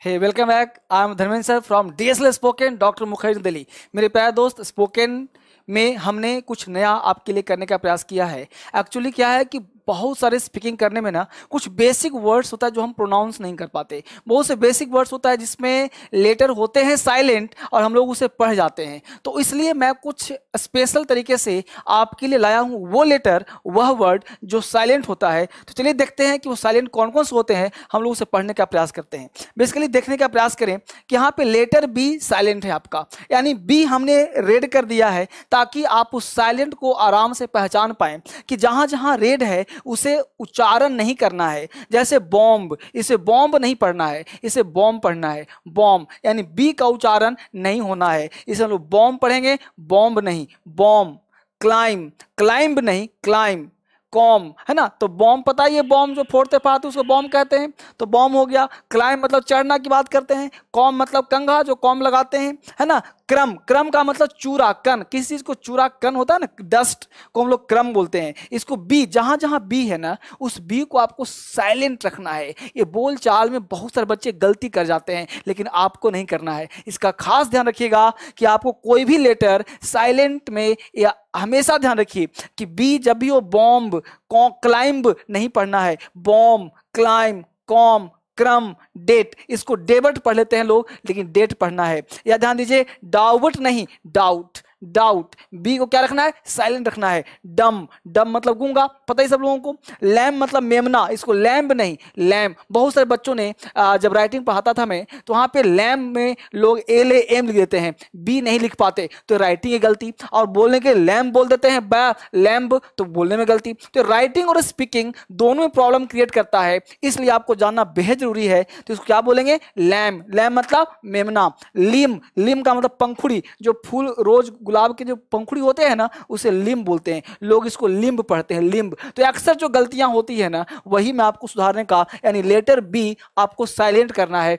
Hey welcome back. I am Dharmendra sir from DSL spoken doctor Mukherjee Delhi. मेरे प्यारे दोस्त, spoken में हमने कुछ नया आपके लिए करने का प्रयास किया है। एक्चुअली क्या है कि बहुत सारे स्पीकिंग करने में ना कुछ बेसिक वर्ड्स होता है जो हम प्रोनाउंस नहीं कर पाते। बहुत से बेसिक वर्ड्स होता है जिसमें लेटर होते हैं साइलेंट और हम लोग उसे पढ़ जाते हैं। तो इसलिए मैं कुछ स्पेशल तरीके से आपके लिए लाया हूँ वो लेटर, वह वर्ड जो साइलेंट होता है। तो चलिए देखते हैं कि वो साइलेंट कौन कौन से होते हैं, हम लोग उसे पढ़ने का प्रयास करते हैं। बेसिकली देखने का प्रयास करें कि यहाँ पे लेटर बी साइलेंट है आपका, यानी बी हमने रेड कर दिया है ताकि आप उस साइलेंट को आराम से पहचान पाएं कि जहां जहां रेड है उसे उच्चारण नहीं करना है। जैसे बॉम्ब, इसे बॉम्ब नहीं पढ़ना है, इसे बॉम्ब पढ़ना है। बॉम्ब यानी बी का उच्चारण नहीं होना है, इसे हम लोग बॉम्ब पढ़ेंगे, बॉम्ब नहीं बॉम्ब। क्लाइंब, क्लाइंब नहीं क्लाइंब। कॉम है ना, तो बॉम्ब पता है, ये बॉम्ब जो फोड़ते पाते उसको बॉम्ब कहते हैं, तो बॉम्ब हो गया। क्लाइंब मतलब चढ़ना की बात करते हैं। कॉम मतलब कंघा जो कॉम लगाते हैं, है ना। क्रम, क्रम का मतलब चूरा कन, किसी चीज को चूरा कन होता है ना, डस्ट को हम लोग क्रम बोलते हैं। इसको बी, जहां जहां बी है ना उस बी को आपको साइलेंट रखना है। ये बोल चाल में बहुत सारे बच्चे गलती कर जाते हैं लेकिन आपको नहीं करना है। इसका खास ध्यान रखिएगा कि आपको कोई भी लेटर साइलेंट में, या हमेशा ध्यान रखिए कि बी जब भी हो बॉम्ब क्लाइंब नहीं पढ़ना है। बॉम्ब, क्लाइंब, कॉम, क्रम, डेट, इसको डेबट पढ़ लेते हैं लोग लेकिन डेट पढ़ना है। या ध्यान दीजिए, डाउट नहीं डाउट, डाउट। बी को क्या रखना है, साइलेंट रखना है। डम, डम मतलब गूंगा, पता ही सब लोगों को। लैम्प मतलब मेमना, इसको लैम्प नहीं लैम्प। बहुत सारे बच्चों ने जब राइटिंग पढ़ाता था मैं, तो वहां पे लैम्प में लोग एल ए एम लिख देते हैं, बी नहीं लिख पाते, तो राइटिंग की गलती। और बोलने के लैम्प बोल देते हैं लैम्प, तो बोलने में गलती। तो राइटिंग और स्पीकिंग दोनों में प्रॉब्लम क्रिएट करता है, इसलिए आपको जानना बेहद जरूरी है। तो इसको क्या बोलेंगे, लैम्प। लैम्प मतलब मेमना। लिम, लिम का मतलब पंखुड़ी, जो फूल रोज गुलाब के जो पंखुड़ी होते हैं ना उसे लिम्ब बोलते हैं, लोग इसको लिम्ब पढ़ते हैं, लिम्ब। तो अक्सर जो गलतियां होती है ना वही मैं आपको सुधारने का, यानी लेटर बी आपको साइलेंट करना है,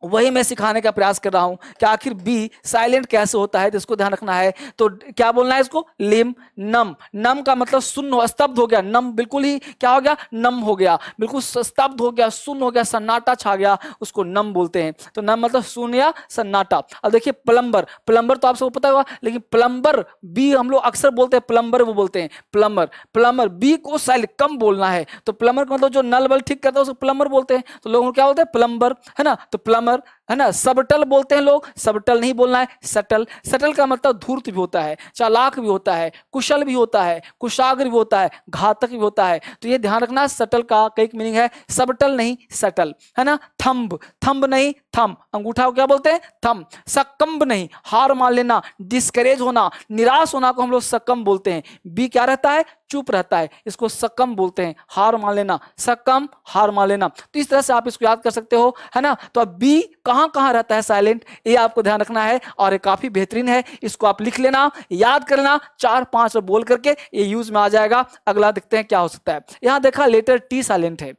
वही मैं सिखाने का प्रयास कर रहा हूं कि आखिर बी साइलेंट कैसे होता है। तो इसको ध्यान रखना है। तो क्या बोलना है इसको, लिम। नम, नम का मतलब शून्य, स्तब्ध हो गया। नम बिल्कुल ही क्या हो गया, नम हो गया, बिल्कुल स्तब्ध हो गया, शून्य हो गया, सन्नाटा छा गया, उसको नम बोलते हैं। तो नम मतलब शून्य या सन्नाटा। अब देखिए प्लम्बर, प्लम्बर तो आप सबको पता होगा, लेकिन प्लम्बर बी हम लोग अक्सर बोलते हैं प्लम्बर, वो बोलते हैं प्लम्बर। प्लम्बर बी को साइलेंट कम बोलना है। तो प्लम्बर का मतलब जो नल बल ठीक करता है उसको प्लम्बर बोलते हैं। तो लोग क्या बोलते हैं, प्लम्बर, है ना। तो प्लम्बर, है ना। सबटल बोलते हैं लोग, सबटल नहीं बोलना है, सटल। सटल का मतलब धूर्त भी होता है, चालाक भी होता है, कुशल भी होता है, कुशाग्र भी होता है, घातक भी होता है। तो ये ध्यान रखना, सटल का कई मीनिंग है, सबटल नहीं सटल, है ना। थंब, थंब नहीं थंब, अंगूठा को क्या बोलते हैं, थंब। सकम्ब नहीं हार मान लेना, डिस्करेज होना, निराश होना को हम लोग सकम बोलते हैं। बी क्या रहता है, चुप रहता है, इसको सकम बोलते हैं, हार मान लेना, सकम हार मान लेना। तो इस तरह से आप इसको याद कर सकते हो, है ना। तो अब बी कहां कहां रहता है साइलेंट, ये आपको ध्यान रखना है और ये काफी बेहतरीन है। इसको आप लिख लेना, याद कर लेना, 4-5 बोल करके ये यूज में आ जाएगा। अगला देखते हैं क्या हो सकता है। यहां देखा लेटर टी साइलेंट है,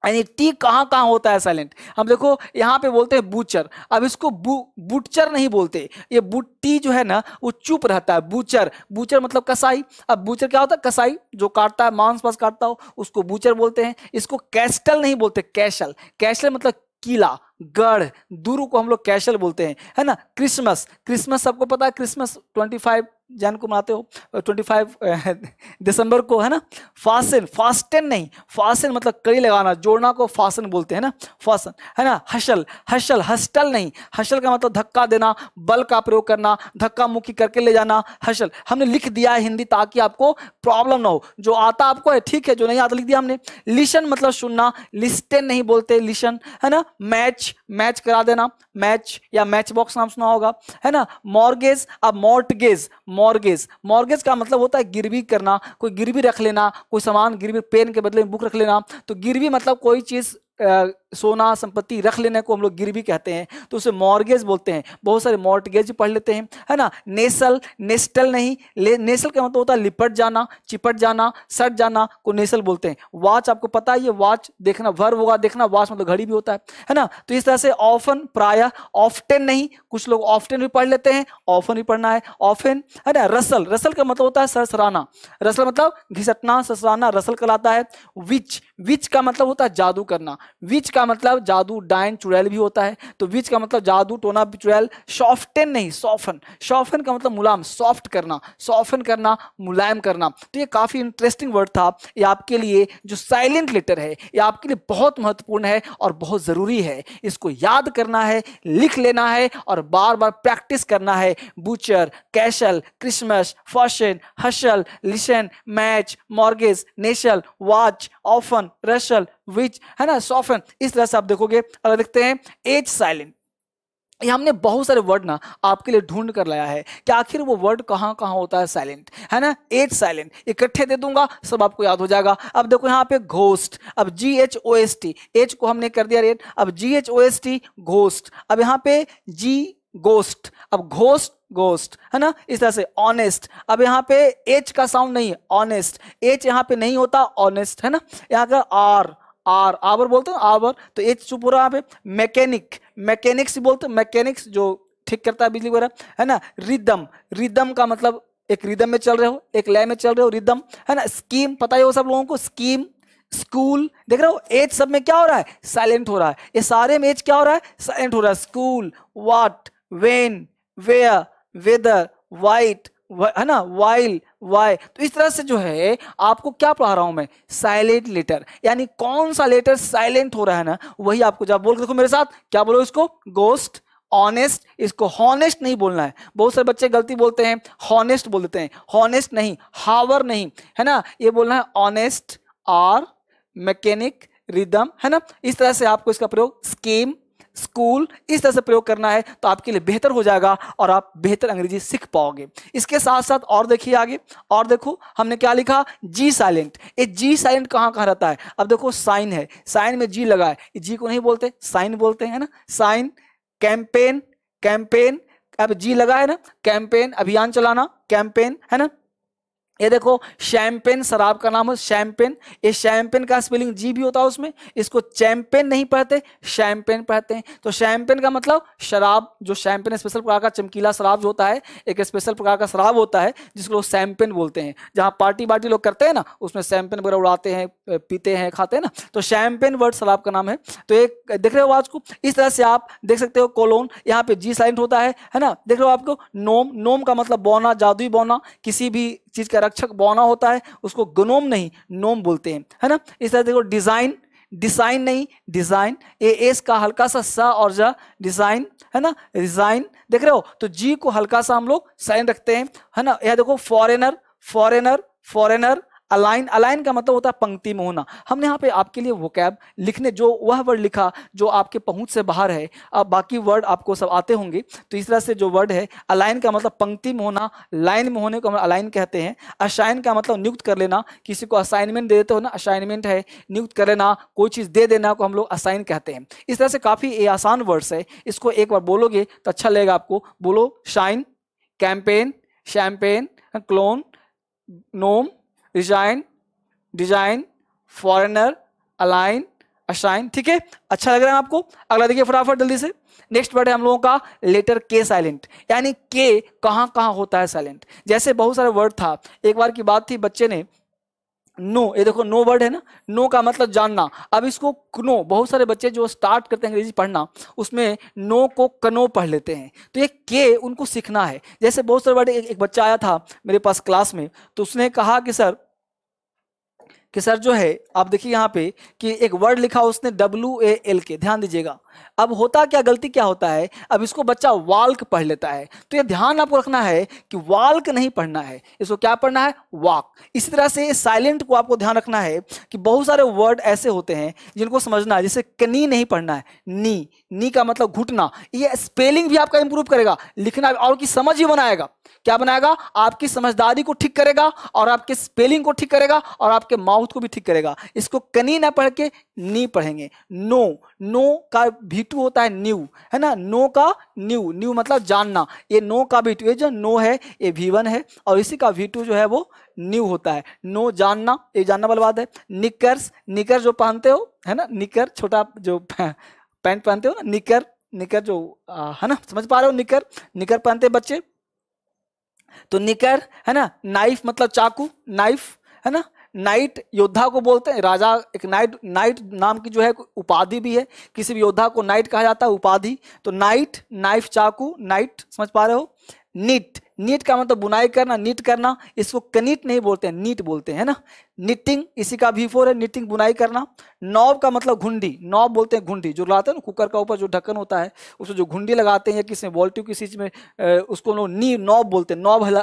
यानी टी कहां कहां होता है साइलेंट। हम देखो यहां पे बोलते हैं बूचर, अब इसको बूचर नहीं बोलते, ये टी जो है ना वो चुप रहता है। बूचर, बूचर मतलब कसाई। अब बूचर क्या होता है, कसाई जो काटता है, मांस पास काटता हो उसको बूचर बोलते हैं। इसको कैस्टल नहीं बोलते, कैशल। कैशल मतलब किला, गढ़, दुरु को हम लोग कैशल बोलते हैं, है ना। क्रिसमस, क्रिसमस सबको पता है, क्रिसमस 25 जन को मनाते हो, 25 दिसंबर को, है ना। फासन, फास्टन नहीं, फासन मतलब कड़ी लगाना, जोड़ना को फासन बोलते हैं ना, फासन, है ना। हशल, हशल, हस्टल नहीं, हशल का मतलब धक्का देना, बल का प्रयोग करना, धक्का मुक्की करके ले जाना, हशल। हमने लिख दिया है हिंदी ताकि आपको प्रॉब्लम ना हो, जो आता आपको है ठीक है, जो नहीं आता लिख दिया हमने। लिशन मतलब सुनना, लिस्टन नहीं बोलते, लिशन, है ना। मैच, मैच करा देना, मैच या मैच बॉक्स नाम सुना होगा, है ना। मॉर्गेज, अब मॉर्टगेज, मॉर्गेज, मॉर्गेज का मतलब होता है गिरवी करना, कोई गिरवी रख लेना, कोई सामान गिरवी, पेन के बदले में बुक रख लेना। तो गिरवी मतलब कोई चीज सोना संपत्ति रख लेने को हम लोग गिरवी कहते हैं, तो उसे मॉर्गेज बोलते हैं। बहुत सारे मॉर्टगेज पढ़ लेते हैं, है ना। नेसल, नेस्टल नहीं, नेसल का मतलब होता है लिपट जाना, चिपट जाना, सट जाना को नेसल बोलते हैं। वॉच आपको पता है, ये वॉच देखना वर्ब होगा, देखना, वॉच मतलब घड़ी भी होता है ना। तो इस तरह से ऑफन, प्रायः, ऑफ्टन नहीं, कुछ लोग ऑफ्टन भी पढ़ लेते हैं, ऑफन भी पढ़ना है, ऑफन, है ना। रसल, रसल का मतलब होता है सरसराना, रसल मतलब घिसटना, सरसराना रसल कहलाता है। विच, विच का मतलब होता है जादू करना, विच का का मतलब जादू डायन चुड़ैल भी होता है, तो विच का मतलब जादू टोना चुड़ैल। सॉफ्टन नहीं सॉफन, सॉफन का मतलब मुलायम, सॉफ्ट करना, सॉफन करना, मुलायम करना। तो ये काफी इंटरेस्टिंग वर्ड था। ये आपके लिए जो साइलेंट लेटर है ये आपके लिए बहुत महत्वपूर्ण है और बहुत जरूरी है। इसको याद करना है, लिख लेना है और बार बार प्रैक्टिस करना है। Butcher, castle, Christmas, fasten, hustle, listen, match, mortgage, nestle, watch, often, rustle, witch, है ना, सॉफन। इस तरह से आप देखोगे। अगर देखते हैं एज साइलेंट, ये हमने बहुत सारे वर्ड ना आपके लिए ढूंढ कर लाया है कि आखिर वो वर्ड कहाँ कहाँ होता है साइलेंट, है ना। एज साइलेंट इकट्ठे दे दूंगा, सब आपको याद हो जाएगा। अब देखो यहाँ पे घोस्ट, अब GHOST, एज को हमने कर दिया रेड, अब GHOST घोस्ट। अब यहाँ पे जी गोस्ट, अब घोस्ट गोस्ट, है ना। इस तरह से ऑनेस्ट, अब यहाँ पे एच का साउंड नहीं है, ऑनेस्ट, एच यहाँ पे नहीं होता, ऑनेस्ट, है ना। यहाँ का आवर बोलते हैं आवर, तो एच चुप हो रहा है यहाँ पे। मैकेनिक, मैकेनिक्स बोलते हैं, मैकेनिक्स जो ठीक करता है बिजली वगैरह, है ना। रिदम, रिदम का मतलब एक रिदम में चल रहे हो, एक लय में चल रहे हो, रिदम, है ना। स्कीम पता ही हो सब लोगों को, स्कीम। स्कूल, देख रहे हो एज सब में क्या हो रहा है, साइलेंट हो रहा है। ये सारे में एज क्या हो रहा है, साइलेंट हो रहा है। School, what, when, where, whether, white, है ना, वाइल, वाई। तो इस तरह से जो है आपको क्या पढ़ा रहा हूं मैं, साइलेंट लेटर, यानी कौन सा लेटर साइलेंट हो रहा है ना, वही आपको जब बोल के देखो मेरे साथ, क्या बोलो इसको, गोस्ट, ऑनेस्ट। इसको हॉनेस्ट नहीं बोलना है, बहुत सारे बच्चे गलती बोलते हैं, हॉनेस्ट बोल देते हैं। हॉनेस्ट नहीं, हावर नहीं, है ना, ये बोलना है ऑनेस्ट, आर, मैकेनिक, रिदम, है ना। इस तरह से आपको इसका प्रयोग, स्कीम, स्कूल, इस तरह से प्रयोग करना है तो आपके लिए बेहतर हो जाएगा और आप बेहतर अंग्रेजी सीख पाओगे। इसके साथ साथ और देखिए आगे, और देखो हमने क्या लिखा, जी साइलेंट। ये जी साइलेंट कहाँ कहाँ रहता है, अब देखो साइन है, साइन में जी लगा है, जी को नहीं बोलते, साइन बोलते हैं ना, साइन। कैंपेन, कैंपेन, अब जी लगा है ना, कैंपेन, अभियान चलाना, कैंपेन, है ना। ये देखो शैंपेन, शराब का नाम है शैंपेन, ये शैंपेन का स्पेलिंग जी भी होता है उसमें, इसको चैंपेन नहीं पढ़ते, शैंपेन पढ़ते हैं। तो शैंपेन का मतलब शराब, जो शैंपेन स्पेशल प्रकार का चमकीला शराब जो होता है, एक स्पेशल प्रकार का शराब होता है जिसको लोग शैंपेन बोलते हैं। जहाँ पार्टी वार्टी लोग करते हैं ना, उसमें शैंपेन वगैरह उड़ाते हैं, पीते हैं, खाते हैं ना, तो शैंपेन वर्ड शराब का नाम है। तो एक देख रहे हो आज को, इस तरह से आप देख सकते हो। कोलोन, यहाँ पे जी साइलेंट होता है ना, देख रहे हो आपको। नोम, नोम का मतलब बौना, जादुई बौना, किसी भी चीज का रक्षक बौना होता है, उसको ग्नोम नहीं नोम बोलते हैं, है ना। इस तरह देखो डिजाइन, डिसाइन नहीं डिजाइन, ए एस का हल्का सा सा और जा, डिजाइन, है ना, डिजाइन, देख रहे हो। तो जी को हल्का सा हम लोग साइन रखते हैं, है ना। यह देखो foreigner, foreigner, foreigner. Align, align का मतलब होता है पंक्ति में होना। हमने यहाँ पे आपके लिए वोकैब लिखने, जो वह वर्ड लिखा जो आपके पहुंच से बाहर है, अब बाकी वर्ड आपको सब आते होंगे। तो इस तरह से जो वर्ड है, अलाइन का मतलब पंक्ति में होना, लाइन में होने को हम अलाइन कहते हैं। असाइन का मतलब नियुक्त कर लेना, किसी को असाइनमेंट दे देते हो ना, असाइनमेंट है, नियुक्त कर लेना, कोई चीज दे देना को हम लोग असाइन कहते हैं। इस तरह से काफी ये आसान वर्ड्स है, इसको एक बार बोलोगे तो अच्छा लगेगा आपको। बोलो shine, campaign, champagne, cologne, gnome, resign, design, foreigner, align, assign. ठीक है, अच्छा लग रहा है आपको। अगला देखिए फटाफट जल्दी से। नेक्स्ट वर्ड है हम लोगों का लेटर के साइलेंट, यानी के कहां कहां होता है साइलेंट। जैसे बहुत सारे वर्ड था, एक बार की बात थी, बच्चे ने नो, ये देखो नो वर्ड है ना, नो का मतलब जानना। अब इसको कनो, बहुत सारे बच्चे जो स्टार्ट करते हैं अंग्रेजी पढ़ना, उसमें नो को कनो पढ़ लेते हैं, तो ये के उनको सीखना है। जैसे बहुत सारे वर्ड, एक बच्चा आया था मेरे पास क्लास में, तो उसने कहा कि सर जो है, आप देखिए यहाँ पे कि एक वर्ड लिखा उसने WAL के, ध्यान दीजिएगा। अब होता क्या, गलती क्या होता है, अब इसको बच्चा वाल्क पढ़ लेता है। तो ये ध्यान आपको रखना है कि वाल्क नहीं पढ़ना है, इसको क्या पढ़ना है, वाक। इसी तरह से साइलेंट को आपको ध्यान रखना है कि बहुत सारे वर्ड ऐसे होते हैं जिनको समझना है। जैसे कनी नहीं पढ़ना है, नी, नी का मतलब घुटना। ये स्पेलिंग भी आपका इंप्रूव करेगा, लिखना और की समझ ही बनाएगा। क्या बनाएगा, आपकी समझदारी को ठीक करेगा और आपके स्पेलिंग को ठीक करेगा और आपके माउथ को भी ठीक करेगा। इसको कनी ना पढ़ के नी पढ़ेंगे। नो, नो का V2 होता है न्यू, है ना, नो का न्यू, न्यू मतलब जानना। ये नो का V2, ये जो नो है ये V1 है और इसी का V2 जो है वो न्यू होता है। नो जानना, ये जानना वाली बात है। निकर्स, निकर जो पहनते हो, है ना, निकर छोटा जो पैंट पहनते हो ना, निकर, निकर जो है ना, समझ पा रहे हो, निकर, निकर पहनते बच्चे, तो निकर, है ना। नाइफ मतलब चाकू, नाइफ, है ना। नाइट योद्धा को बोलते हैं, राजा एक नाइट, नाइट नाम की जो है उपाधि भी है, किसी भी योद्धा को नाइट कहा जाता है, उपाधि। तो नाइट, नाइफ, चाकू, नाइट, समझ पा रहे हो। नीट, नीट का मतलब बुनाई करना, नीट करना, इसको कनीट नहीं बोलते हैं, नीट बोलते हैं ना। निटिंग, इसी का V4 है, निटिंग बुनाई करना। नॉब का मतलब घुंडी, नॉब बोलते हैं घुंडी, जो लगाते हैं ना कुकर का ऊपर जो ढक्कन होता है उसमें जो घुंडी लगाते हैं, या किसी में वोल्टिव किसी चीज में उसको लोग नी नॉब बोलते हैं,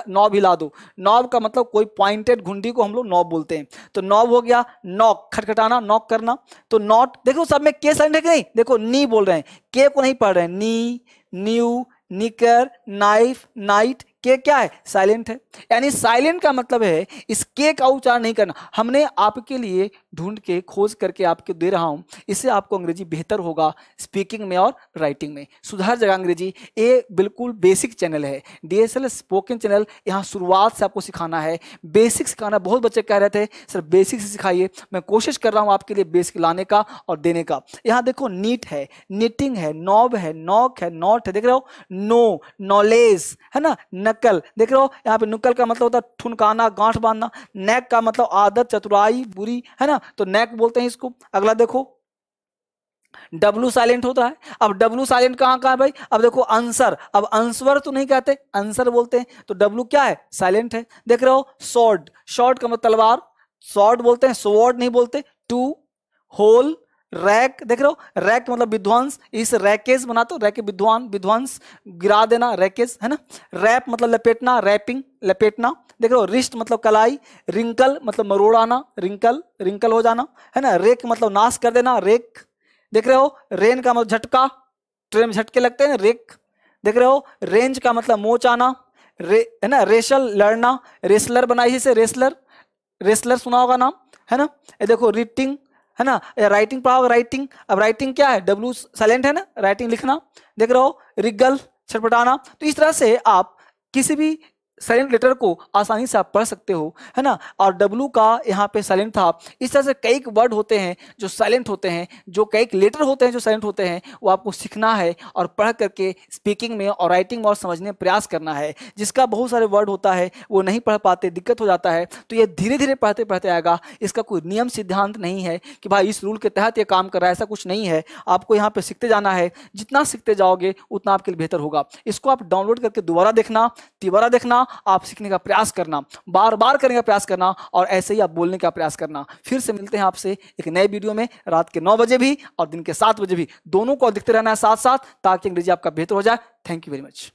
नॉब हिला दो। नॉब का मतलब कोई पॉइंटेड घुंडी को हम लोग नॉब बोलते हैं। तो नॉब हो गया। नॉक, खटखटाना, नॉक करना। तो नॉट, देखो सब में के साइलेंट है कि नहीं, देखो नी बोल रहे हैं, के को नहीं पढ़ रहे हैं, नी, न्यू, निकर, नाइफ, नाइट, के क्या है, साइलेंट है। यानी साइलेंट का मतलब है इस के का उच्चारण नहीं करना। हमने आपके लिए ढूंढ के खोज करके आपको दे रहा हूं, इससे आपको अंग्रेजी बेहतर होगा स्पीकिंग में और राइटिंग में। सुधार जगह अंग्रेजी, ये बिल्कुल बेसिक चैनल है, DSL स्पोकन चैनल। यहाँ शुरुआत से आपको सिखाना है, बेसिक सिखाना। बहुत बच्चे कह रहे थे सर बेसिक से सिखाइए, मैं कोशिश कर रहा हूँ आपके लिए बेसिक लाने का और देने का। यहाँ देखो नीट है, निटिंग है, नॉब है, नॉक है, नॉट है, देख रहे हो, नो, नॉलेज है ना, नकल, देख रहे हो यहाँ पे नुक्कल का मतलब होता है ठुनकाना, गांठ बांधना। नेक का मतलब आदत, चतुराई, बुरी, है ना, तो नेक बोलते हैं इसको। अगला देखो डब्लू साइलेंट होता है। अब डब्लू साइलेंट कहाँ कहाँ है भाई, अब देखो आंसर, अब आंसर तो नहीं कहते, आंसर बोलते हैं, तो डब्लू क्या है, साइलेंट है। देख रहे हो स्वॉर्ड, शॉर्ट का मतलब तलवार, स्वॉर्ड बोलते हैं, स्वॉर्ड नहीं बोलते। टू, होल, रैक, देख रहे हो रैक मतलब विध्वंस, इस रैकेज बना तो रैके विद्वान, विध्वंस, गिरा देना, रैकेज है ना। रैप मतलब लपेटना, रैपिंग, लपेटना। देख रहे हो रिस्ट मतलब कलाई, रिंकल मतलब मरोड़ाना, रिंकल, रिंकल हो जाना, है ना। रेक मतलब नाश कर देना, रेक। देख रहे हो रेन का मतलब झटका, ट्रेन में झटके लगते हैं, रेक। देख रहे हो रेंज का मतलब मोच आना, है ना। रेशल, लड़ना, रेसलर बनाई इसे, रेसलर, रेसलर सुना होगा नाम, है ना। ये देखो रीटिंग, है ना, राइटिंग पढ़ा होगा, राइटिंग। अब राइटिंग क्या है, डब्लू साइलेंट है ना, राइटिंग लिखना। देख रहे हो रिगल, छटपटाना। तो इस तरह से आप किसी भी साइलेंट लेटर को आसानी से आप पढ़ सकते हो, है ना। और डब्लू का यहाँ पे साइलेंट था। इस तरह से कई वर्ड होते हैं जो साइलेंट होते हैं, जो कई लेटर होते हैं जो साइलेंट होते हैं, वो आपको सीखना है और पढ़ करके स्पीकिंग में और राइटिंग में और समझने में प्रयास करना है। जिसका बहुत सारे वर्ड होता है वो नहीं पढ़ पाते, दिक्कत हो जाता है, तो ये धीरे धीरे पढ़ते पढ़ते आएगा। इसका कोई नियम सिद्धांत नहीं है कि भाई इस रूल के तहत ये काम कर रहा है, ऐसा कुछ नहीं है। आपको यहाँ पे सीखते जाना है, जितना सीखते जाओगे उतना आपके लिए बेहतर होगा। इसको आप डाउनलोड करके दोबारा देखना, तिबारा देखना, आप सीखने का प्रयास करना, बार बार करने का प्रयास करना, और ऐसे ही आप बोलने का प्रयास करना। फिर से मिलते हैं आपसे एक नए वीडियो में, रात के 9 बजे भी और दिन के 7 बजे भी, दोनों को दिखते रहना है साथ साथ, ताकि अंग्रेजी आपका बेहतर हो जाए। Thank you very much.